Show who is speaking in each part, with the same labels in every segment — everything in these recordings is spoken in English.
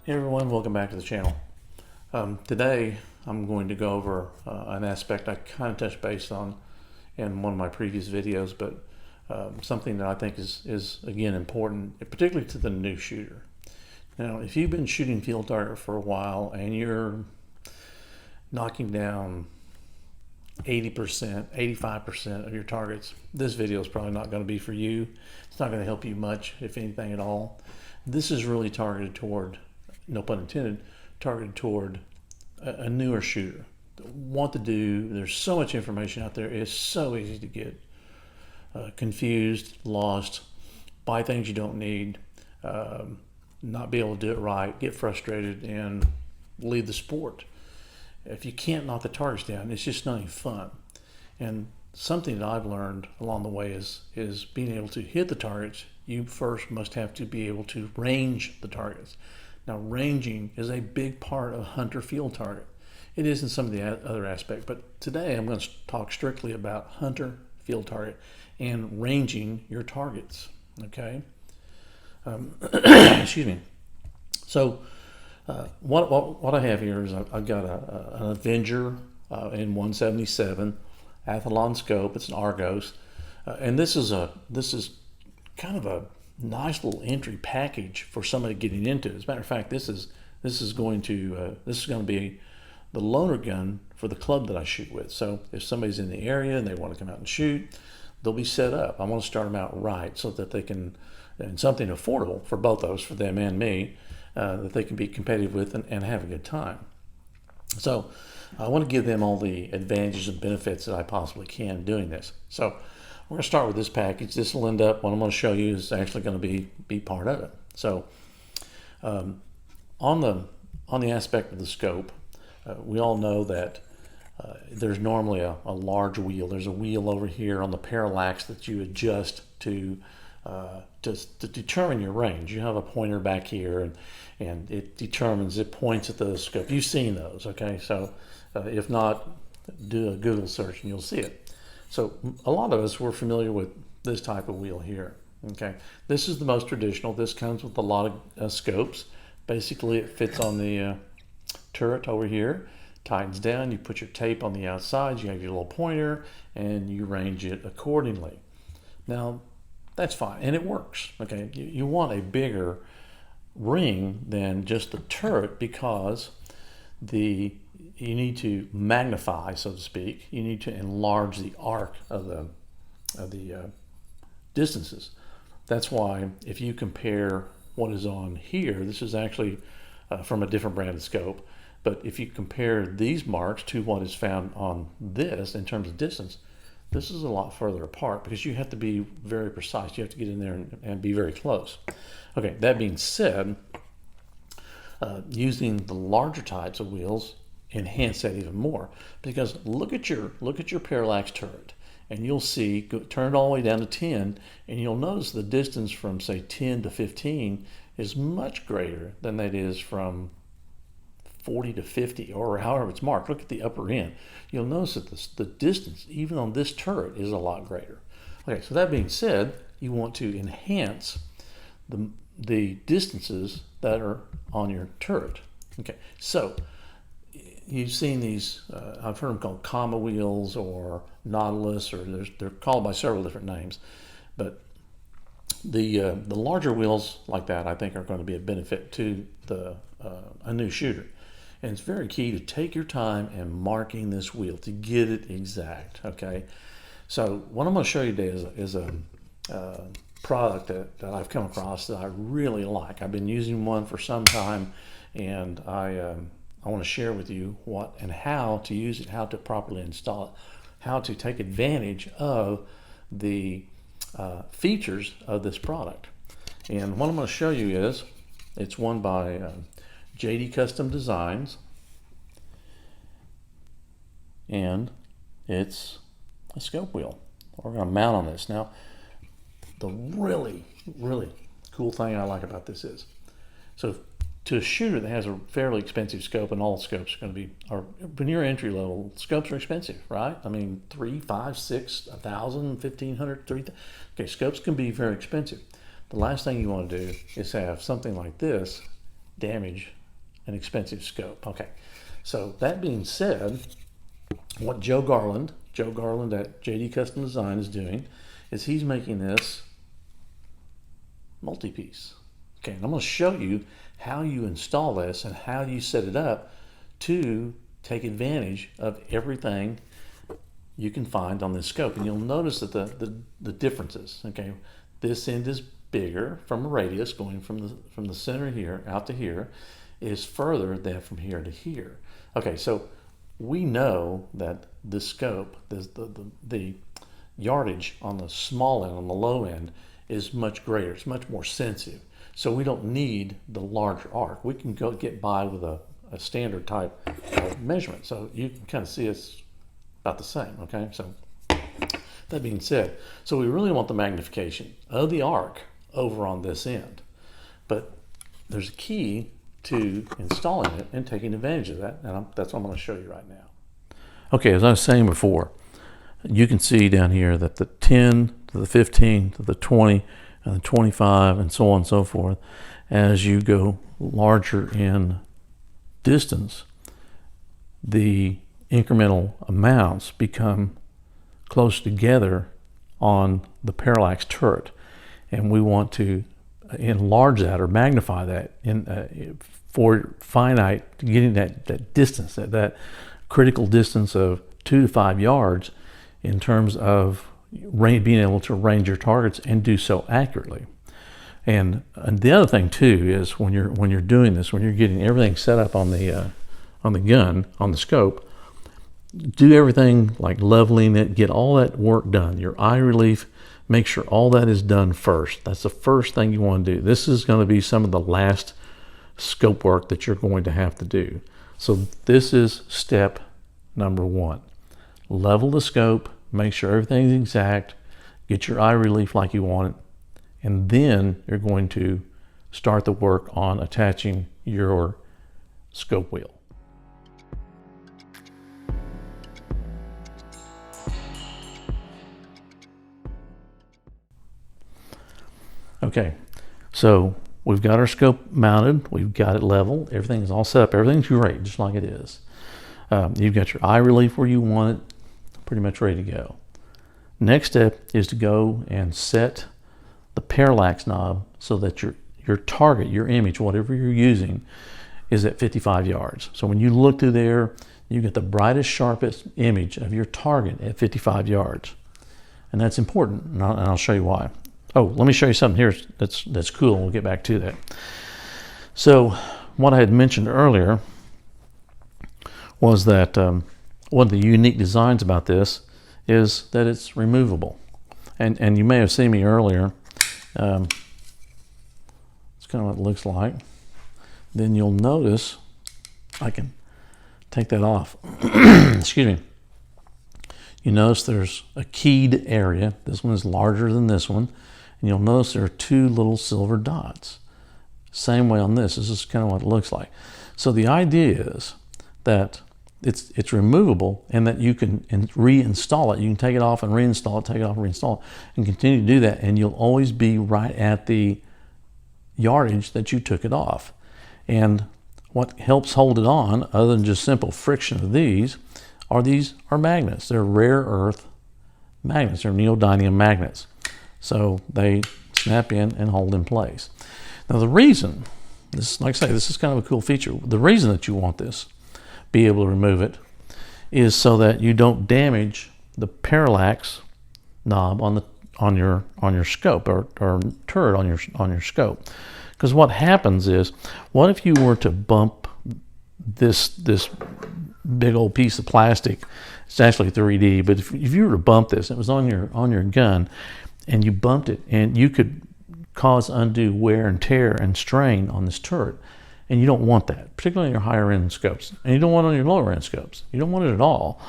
Speaker 1: Hey everyone, welcome back to the channel. Today I'm going to go over an aspect I kind of touched base on in one of my previous videos, but something that I think is again important, particularly to the new shooter. Now, if you've been shooting field target for a while and you're knocking down 80%, 85% of your targets, this video is probably not going to be for you. It's not going to help you much, if anything at all. This is really targeted toward, no pun intended, targeted toward a newer shooter. What to do, there's so much information out there. It's so easy to get confused, lost, buy things you don't need, not be able to do it right, get frustrated, and leave the sport. If you can't knock the targets down, it's just not any fun. And something that I've learned along the way is being able to hit the targets. You first must have to be able to range the targets. Now, ranging is a big part of hunter field target. It is in some of the other aspects, but today I'm going to talk strictly about hunter field target and ranging your targets. Okay. Excuse me. So what I have here is I've got an Avenger in 177 Athlon scope. It's an Argos, and this is kind of a nice little entry package for somebody getting into it. As a matter of fact, this is going to be the loaner gun for the club that I shoot with. So if somebody's in the area and they want to come out and shoot, they'll be set up. I want to start them out right so that they can, and something affordable for both those, for them and me, that they can be competitive with and have a good time. So I want to give them all the advantages and benefits that I possibly can doing this. So we're going to start with this package. This will end up, what I'm going to show you is actually going to be part of it. So on the aspect of the scope, we all know that there's normally a large wheel. There's a wheel over here on the parallax that you adjust to determine your range. You have a pointer back here, and it points at the scope. You've seen those, okay? So if not, do a Google search and you'll see it. So a lot of us were familiar with this type of wheel here, okay? This is the most traditional. This comes with a lot of scopes. Basically, it fits on the turret over here, tightens down, you put your tape on the outside, you have your little pointer, and you range it accordingly. Now, that's fine, and it works, okay? You want a bigger ring than just the turret because you need to magnify, so to speak. You need to enlarge the arc of the distances. That's why if you compare what is on here, this is actually from a different brand of scope, but if you compare these marks to what is found on this in terms of distance, this is a lot further apart because you have to be very precise. You have to get in there and be very close. Okay, that being said, using the larger types of wheels enhance that even more, because look at your parallax turret and you'll see, turn it all the way down to 10, and you'll notice the distance from say 10 to 15 is much greater than that is from 40 to 50 or however it's marked. Look at the upper end. You'll notice that the distance even on this turret is a lot greater. Okay, so that being said, you want to enhance the distances that are on your turret. Okay, so you've seen these, I've heard them called comma wheels or Nautilus, or they're called by several different names, but the larger wheels like that I think are going to be a benefit to a new shooter. And it's very key to take your time and marking this wheel to get it exact, okay? So what I'm going to show you today is a product that I've come across that I really like. I've been using one for some time, and I want to share with you what and how to use it, how to properly install it, how to take advantage of the features of this product. And what I'm going to show you is, it's one by JDS Custom Designs, and it's a scope wheel. We're going to mount on this. Now, the really, really cool thing I like about this is, so to a shooter that has a fairly expensive scope, and all scopes are going to be, when you're entry level, scopes are expensive, right? I mean, $3, $5, $6, $1,000, $1,500, $3,000. Okay, scopes can be very expensive. The last thing you want to do is have something like this damage an expensive scope. Okay, so that being said, what Joe Garland at JD Custom Design is doing is he's making this multi-piece. Okay, and I'm going to show you how you install this and how you set it up to take advantage of everything you can find on this scope. And you'll notice that the differences. Okay, this end is bigger from a radius going from the center here out to here is further than from here to here. Okay, so we know that the scope, the yardage on the small end, on the low end, is much greater. It's much more sensitive. So we don't need the larger arc. We can go get by with a standard type measurement. So you can kind of see it's about the same, okay? So that being said, so we really want the magnification of the arc over on this end. But there's a key to installing it and taking advantage of that, and that's what I'm going to show you right now. Okay, as I was saying before, you can see down here that the 10 to the 15 to the 20 and the 25 and so on and so forth, as you go larger in distance, the incremental amounts become close together on the parallax turret, and we want to enlarge that or magnify that for finite, getting that distance, that critical distance of 2 to 5 yards in terms of being able to range your targets and do so accurately. And the other thing too is when you're doing this, when you're getting everything set up on the gun, on the scope, do everything like leveling it, get all that work done. Your eye relief, make sure all that is done first. That's the first thing you want to do. This is going to be some of the last scope work that you're going to have to do. So this is step number 1. Level the scope, make sure everything's exact, get your eye relief like you want it, and then you're going to start the work on attaching your scope wheel. Okay, so we've got our scope mounted, we've got it level, everything's all set up, everything's great, just like it is. You've got your eye relief where you want it, pretty much ready to go. Next step is to go and set the parallax knob so that your target, your image, whatever you're using, is at 55 yards. So when you look through there, you get the brightest, sharpest image of your target at 55 yards. And that's important, and I'll show you why. Oh, let me show you something here that's cool. We'll get back to that. So what I had mentioned earlier was that one of the unique designs about this is that it's removable. And you may have seen me earlier. It's kind of what it looks like. Then you'll notice I can take that off. Excuse me. You notice there's a keyed area. This one is larger than this one. And you'll notice there are 2 little silver dots. Same way on this. This is kind of what it looks like. So the idea is that it's removable and that you can reinstall it. You can take it off and reinstall it, take it off and reinstall it, and continue to do that, and you'll always be right at the yardage that you took it off. And what helps hold it on, other than just simple friction of these are magnets. They're rare earth magnets. They're neodymium magnets. So they snap in and hold in place. Now the reason, like I say, this is kind of a cool feature. The reason that you want this, be able to remove it, is so that you don't damage the parallax knob on your scope or turret on your scope. Because what happens is, what if you were to bump this big old piece of plastic? It's actually 3D, but if you were to bump this, it was on your gun, and you bumped it, and you could cause undue wear and tear and strain on this turret. And you don't want that, particularly on your higher end scopes. And you don't want it on your lower end scopes. You don't want it at all.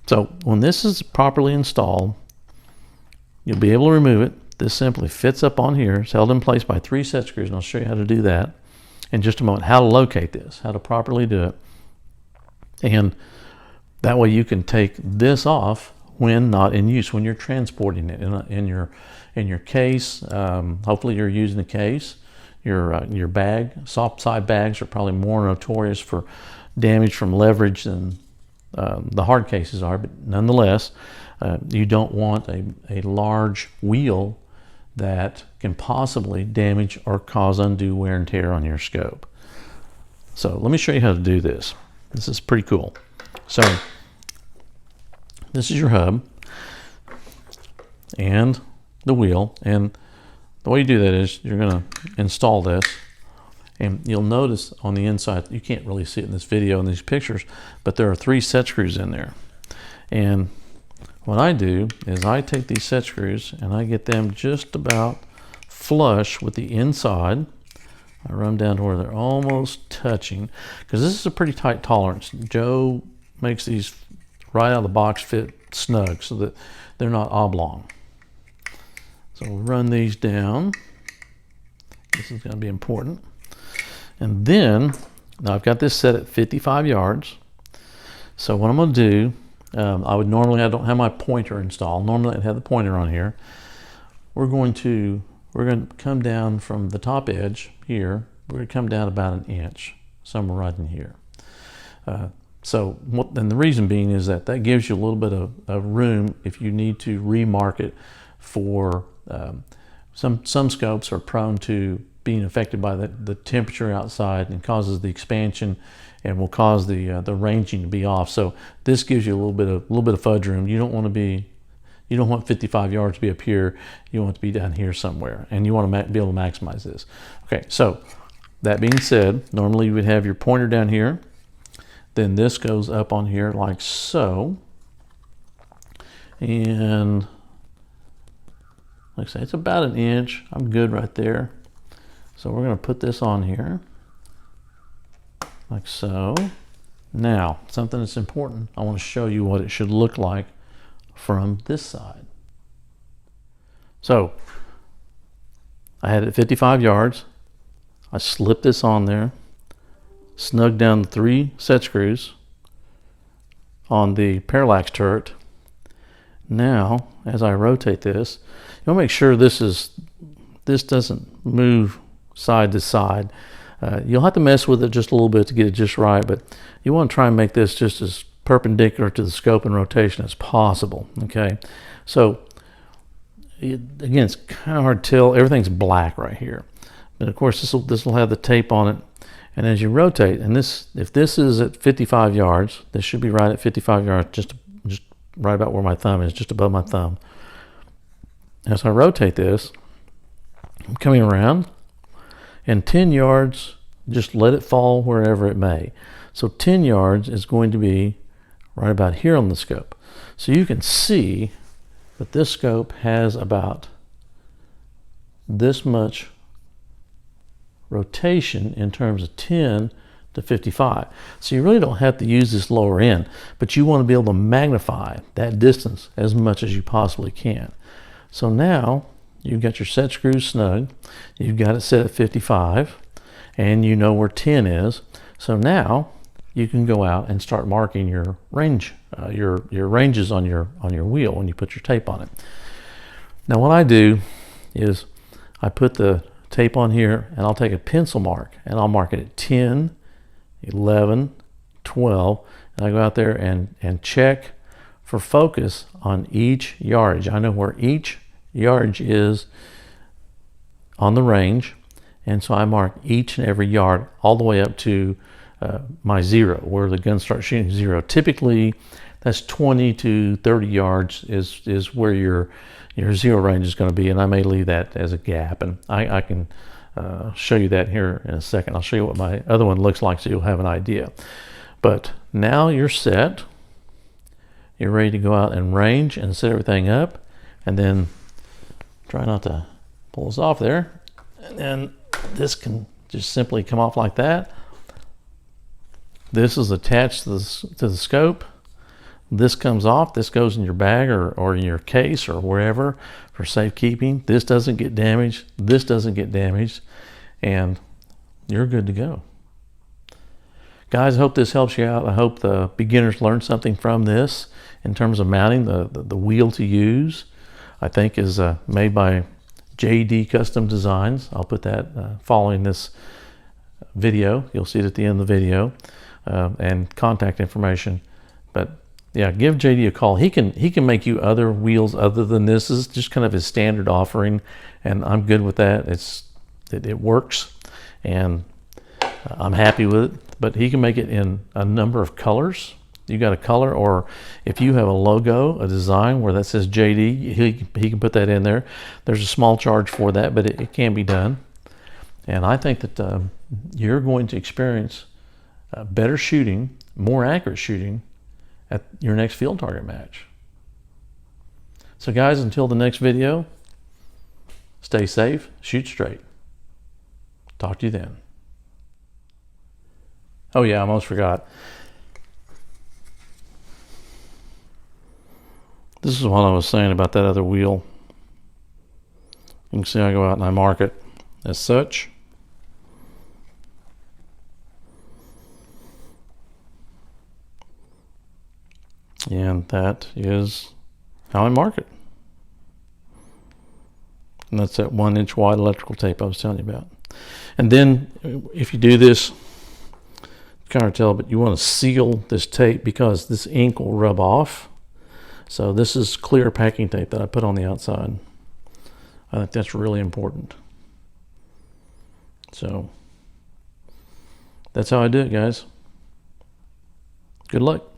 Speaker 1: So when this is properly installed, you'll be able to remove it. This simply fits up on here. It's held in place by 3 set screws, and I'll show you how to do that in just a moment, how to locate this, how to properly do it. And that way you can take this off when not in use, when you're transporting it in your case. Hopefully you're using a case. your bag. Soft side bags are probably more notorious for damage from leverage than the hard cases are, but nonetheless, you don't want a large wheel that can possibly damage or cause undue wear and tear on your scope. So let me show you how to do this. This is pretty cool. So this is your hub and the wheel, and the way you do that is you're going to install this, and you'll notice on the inside, you can't really see it in this video and these pictures, but there are 3 set screws in there. And what I do is I take these set screws and I get them just about flush with the inside. I run them down to where they're almost touching, because this is a pretty tight tolerance. Joe makes these right out of the box fit snug so that they're not oblong. So we'll run these down. This is going to be important. And then, now I've got this set at 55 yards. So what I'm going to do, I don't have my pointer installed. Normally I'd have the pointer on here. We're going to come down from the top edge here. We're going to come down about 1 inch, somewhere right in here. And the reason being is that gives you a little bit of room if you need to remark it for some scopes are prone to being affected by the temperature outside and causes the expansion and will cause the ranging to be off. So this gives you a little bit of fudge room. You don't want 55 yards to be up here. You want it to be down here somewhere, and you want to be able to maximize this. Okay, so that being said, normally you would have your pointer down here. Then this goes up on here like so. And like I say, it's about 1 inch. I'm good right there. So we're going to put this on here like so. Now, something that's important, I want to show you what it should look like from this side. So I had it at 55 yards. I slipped this on there, snug down the 3 set screws on the parallax turret. Now, as I rotate this, you want to make sure this doesn't move side to side. You'll have to mess with it just a little bit to get it just right, but you want to try and make this just as perpendicular to the scope and rotation as possible. Okay, so again, it's kind of hard to tell. Everything's black right here, but of course this will have the tape on it. And as you rotate, and if this is at 55 yards, this should be right at 55 yards, just right about where my thumb is, just above my thumb. As I rotate this, I'm coming around, and 10 yards, just let it fall wherever it may. So 10 yards is going to be right about here on the scope. So you can see that this scope has about this much rotation in terms of 10 to 55. So you really don't have to use this lower end, but you want to be able to magnify that distance as much as you possibly can. So now you've got your set screws snug, you've got it set at 55, and you know where 10 is. So now you can go out and start marking your range, your ranges on your wheel when you put your tape on it. Now what I do is I put the tape on here, and I'll take a pencil mark and I'll mark it at 10, 11, 12, and I go out there and check for focus on each yardage. I know where each yardage is on the range, and so I mark each and every yard all the way up to my 0, where the gun starts shooting 0. Typically that's 20 to 30 yards is where your 0 range is going to be, and I may leave that as a gap, and I can show you that here in a second. I'll show you what my other one looks like so you'll have an idea. But now you're set, you're ready to go out and range and set everything up, and then try not to pull this off there, and then this can just simply come off like that. This is attached to the scope. This comes off, this goes in your bag or in your case or wherever for safekeeping. This doesn't get damaged, this doesn't get damaged, and you're good to go. Guys, I hope this helps you out. I hope the beginners learn something from this in terms of mounting. The wheel to use, I think, is made by JD Custom Designs. I'll put that following this video. You'll see it at the end of the video, and contact information. But yeah, give JD a call. He can make you other wheels other than this. This is just kind of his standard offering, and I'm good with that. It works, and I'm happy with it. But he can make it in a number of colors. You got a color, or if you have a logo, a design where that says JD, he can put that in there. There's a small charge for that, but it can be done. And I think that you're going to experience better shooting, more accurate shooting at your next field target match. So guys, until the next video, stay safe, shoot straight. Talk to you then. Oh yeah, I almost forgot. This is what I was saying about that other wheel. You can see I go out and I mark it as such. And that is how I mark it. And that's that 1 inch wide electrical tape I was telling you about. And then if you do this, kind of tell, but you want to seal this tape because this ink will rub off. So this is clear packing tape that I put on the outside. I think that's really important. So that's how I do it, guys. Good luck.